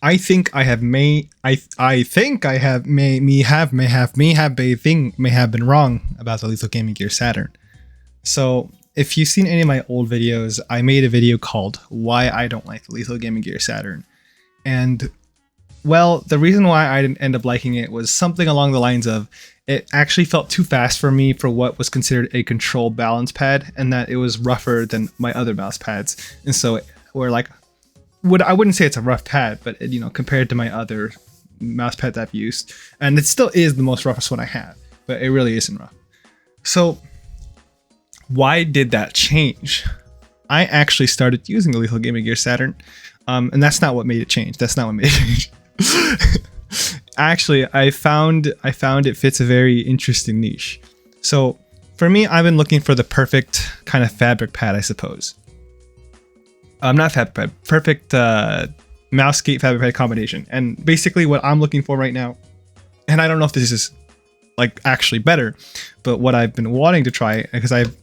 I think I have I think I have may have been wrong about the Lethal Gaming Gear Saturn. So if you've seen any of my old videos, I made a video called Why I Don't Like the Lethal Gaming Gear Saturn. And well, the reason why I didn't end up liking it was something along the lines of it actually felt too fast for me for what was considered a control balance pad, and that it was rougher than my other mouse pads. And so we're like, I wouldn't say it's a rough pad, but you know, compared to my other mouse pads I've used, and it still is the most roughest one I have, but it really isn't rough. So why did that change? I actually started using the Lethal Gaming Gear Saturn, and that's not what made it change. That's not what made it change. Actually, I found it fits a very interesting niche. So for me, I've been looking for the perfect kind of fabric pad, I suppose. Not fabric pad, perfect mouse skate fabric pad combination. And basically what I'm looking for right now, and I don't know if this is like actually better, but what I've been wanting to try, because I've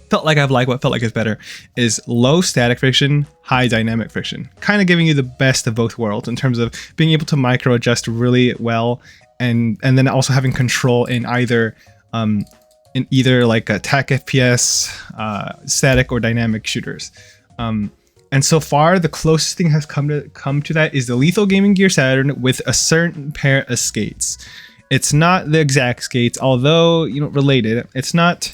felt like what felt like is better, is low static friction, high dynamic friction, kind of giving you the best of both worlds in terms of being able to micro adjust really well, and then also having control in either like attack FPS, static or dynamic shooters. And so far, the closest thing has come to that is the Lethal Gaming Gear Saturn with a certain pair of skates. It's not the exact skates, although related. It is not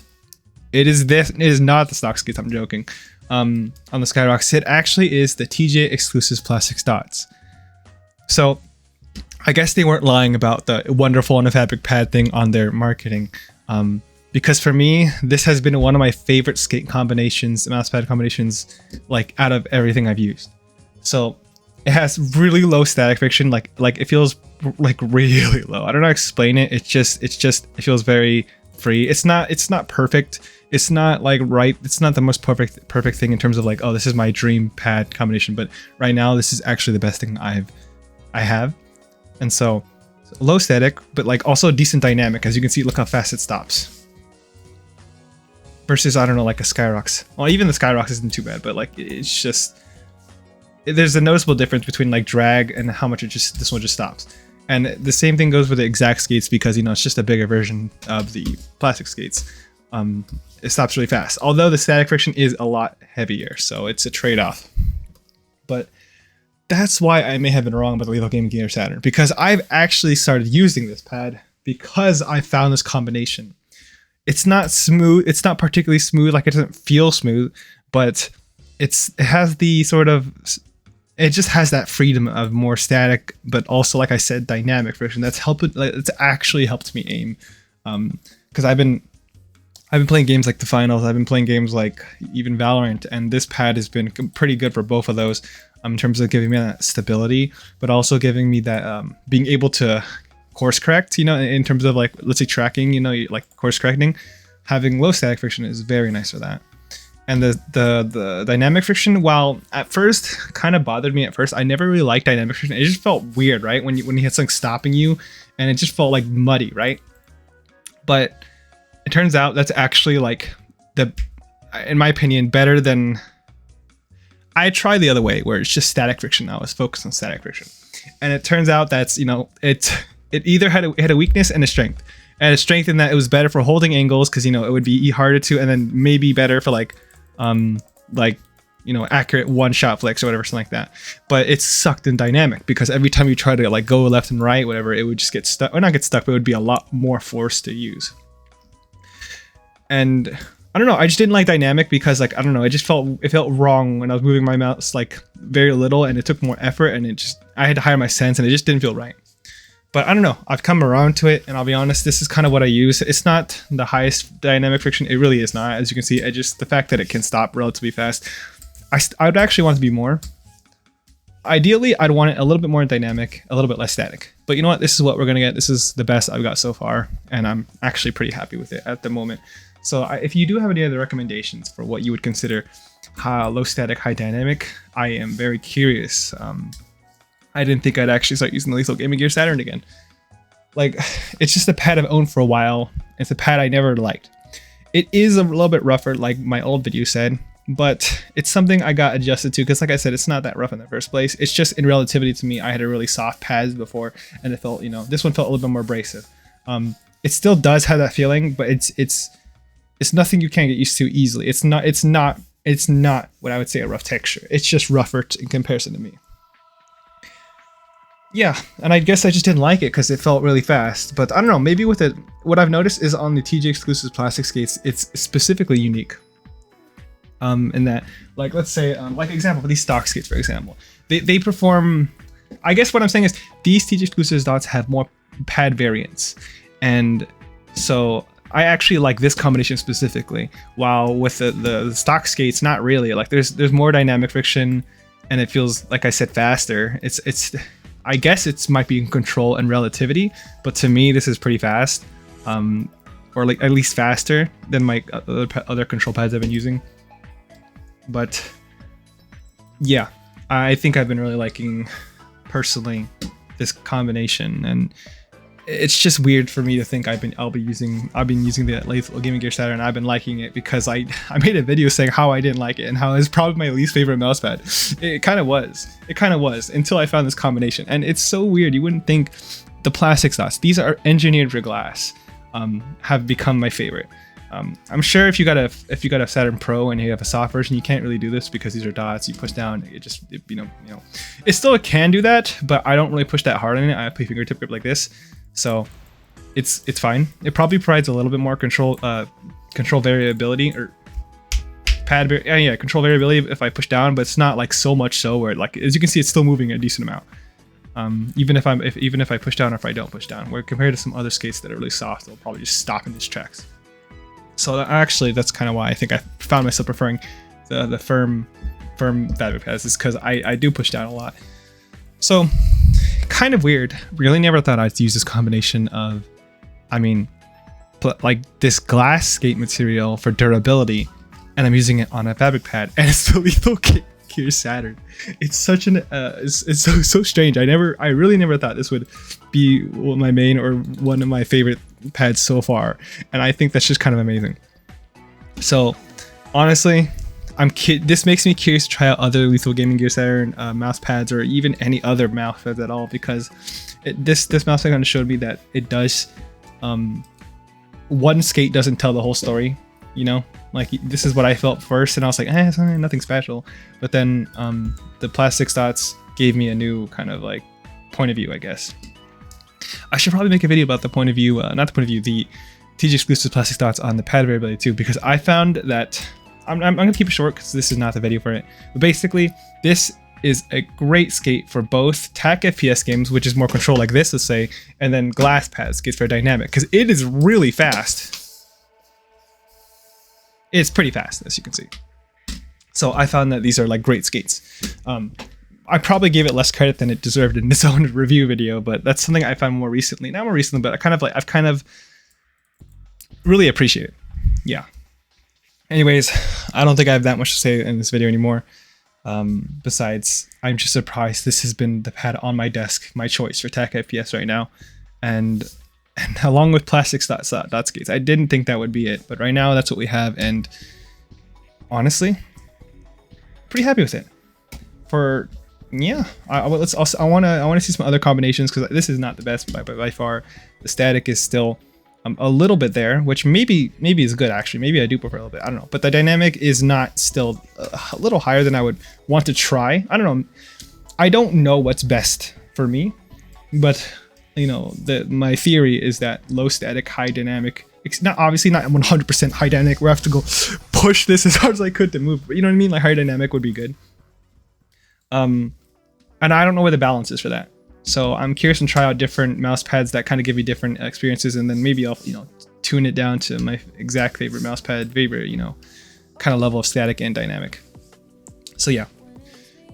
the stock skates. I'm joking. On the Skyrocks, it actually is the TJ exclusive plastic dots. So I guess they weren't lying about the wonderful on a fabric pad thing on their marketing. Because for me, this has been one of my favorite skate combinations, mouse pad combinations, like out of everything I've used. So it has really low static friction, like it feels like really low. I don't know how to explain it. It feels very free. It's not perfect. It's not like it's not the most perfect thing in terms of like, oh, this is my dream pad combination, but right now this is actually the best thing I have. And so low static, but like also decent dynamic. As you can see, look how fast it stops. Versus, I don't know, like a Skyrocks. Well, even the Skyrocks isn't too bad, but like it's just, there's a noticeable difference between like drag and how much this one just stops. And the same thing goes with the exact skates, because it's just a bigger version of the plastic skates. It stops really fast, although the static friction is a lot heavier, so it's a trade-off. But that's why I may have been wrong about the Lethal Gaming Gear Saturn, because I've actually started using this pad because I found this combination. It's not smooth. It's not particularly smooth. Like, it doesn't feel smooth, but it has the sort of, it just has that freedom of more static, but also, like I said, dynamic friction. That's helped. Like, it's actually helped me aim, because I've been playing games like the finals. I've been playing games like even Valorant, and this pad has been pretty good for both of those, in terms of giving me that stability, but also giving me that being able to course correct, in terms of like, let's say tracking, like course correcting. Having low static friction is very nice for that. And the dynamic friction, while at first kind of bothered me at first, I never really liked dynamic friction. It just felt weird, right? When you had something stopping you, and it just felt like muddy, right? But it turns out that's actually like in my opinion, better than, I tried the other way where it's just static friction. I was focused on static friction, and it turns out that's, it either had a weakness and a strength. And a strength in that it was better for holding angles, because it would be harder to, and then maybe better for like accurate one-shot flicks or whatever, something like that. But it sucked in dynamic, because every time you try to like go left and right, whatever, it would just get stuck, or not get stuck, but it would be a lot more forced to use. And I don't know, I just didn't like dynamic because, like, I don't know, it felt wrong when I was moving my mouse like very little, and it took more effort, and I had to hire my sense, and it just didn't feel right. But I don't know, I've come around to it, and I'll be honest, this is kind of what I use. It's not the highest dynamic friction, it really is not. As you can see, the fact that it can stop relatively fast, I would actually want it to be more. Ideally, I'd want it a little bit more dynamic, a little bit less static. But you know what, this is what we're gonna get. This is the best I've got so far, and I'm actually pretty happy with it at the moment. So if you do have any other recommendations for what you would consider low static, high dynamic, I am very curious. I didn't think I'd actually start using the Lethal Gaming Gear Saturn again. Like, it's just a pad I've owned for a while. It's a pad I never liked. It is a little bit rougher, like my old video said, but it's something I got adjusted to because, like I said, it's not that rough in the first place. It's just in relativity to me, I had a really soft pads before, and it felt, you know, this one felt a little bit more abrasive. It still does have that feeling, but it's nothing you can't get used to easily. It's not what I would say a rough texture. It's just rougher in comparison to me. Yeah, and I guess I just didn't like it because it felt really fast. But I don't know, maybe with it, what I've noticed is on the TG exclusive plastic skates, it's specifically unique. In that, like, let's say, like example for these stock skates, for example, they perform. I guess what I'm saying is these TG exclusive dots have more pad variants, and so I actually like this combination specifically. While with the stock skates, not really. Like there's more dynamic friction, and it feels, like I said, faster. It's I guess it might be in control and relativity, but to me this is pretty fast, or like at least faster than my other control pads I've been using. But yeah, I think I've been really liking personally this combination, and it's just weird for me to think I've been using the LGG Saturn, and I've been liking it because I made a video saying how I didn't like it and how it's probably my least favorite mouse pad. It kind of was until I found this combination, and it's so weird. You wouldn't think the plastic dots, these are engineered for glass, have become my favorite. I'm sure if you got a Saturn Pro and you have a soft version, you can't really do this because these are dots. You push down, you know, it still can do that, but I don't really push that hard on it. I play fingertip grip like this. So it's fine. It probably provides a little bit more control variability, or control variability if I push down, but it's not like so much so where, like, as you can see, it's still moving a decent amount. Even if I push down or if I don't push down, where compared to some other skates that are really soft, they'll probably just stop in its tracks. So actually, that's kind of why I think I found myself preferring the firm fabric pads, is because I do push down a lot. So kind of weird. Really never thought I'd use this combination of, like this glass skate material for durability, and I'm using it on a fabric pad, and it's the LGG Saturn. It's such an it's so strange. I really never thought this would be my main or one of my favorite pads so far, and I think that's just kind of amazing. So honestly, this makes me curious to try out other LGG Saturn mouse pads, or even any other mouse pads at all, because this mouse pad kind of showed me that it does, one skate doesn't tell the whole story, you know? Like, this is what I felt first, and I was like, it's nothing special. But then the plastic dots gave me a new kind of like point of view, I guess. I should probably make a video about the point of view, the TG exclusive plastic dots on the pad variability too, because I found that, I'm gonna keep it short because this is not the video for it. But basically, this is a great skate for both TAC FPS games, which is more control like this, let's say, and then glass pad skates for dynamic, because it is really fast. It's pretty fast, as you can see. So I found that these are like great skates. I probably gave it less credit than it deserved in this own review video, but that's something I found more recently. Not more recently, but I've kind of really appreciate it. Yeah. Anyways, I don't think I have that much to say in this video anymore. Besides, I'm just surprised this has been the pad on my desk, my choice for TAC FPS right now, and along with plastic dot skates. I didn't think that would be it, but right now that's what we have, and honestly, pretty happy with it. I want to see some other combinations, because this is not the best by far. The static is still a little bit there, which maybe is good actually. Maybe I do prefer a little bit. I don't know, but the dynamic is not still a little higher than I would want to try. I don't know. I don't know what's best for me, but you know, my theory is that low static, high dynamic. It's not 100% high dynamic where I have to go push this as hard as I could to move. But you know what I mean? Like, high dynamic would be good. And I don't know where the balance is for that. So I'm curious and try out different mouse pads that kind of give you different experiences, and then maybe I'll, tune it down to my exact favorite mouse pad, kind of level of static and dynamic. So yeah,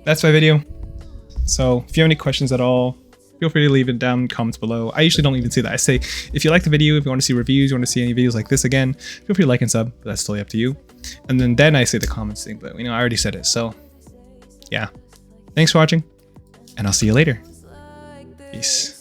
that's my video. So if you have any questions at all, feel free to leave it down in the comments below. I usually don't even say that. I say, if you like the video, if you want to see reviews, you want to see any videos like this again, feel free to like and sub, but that's totally up to you. And then I say the comments thing, but I already said it. So yeah, thanks for watching, and I'll see you later. Peace.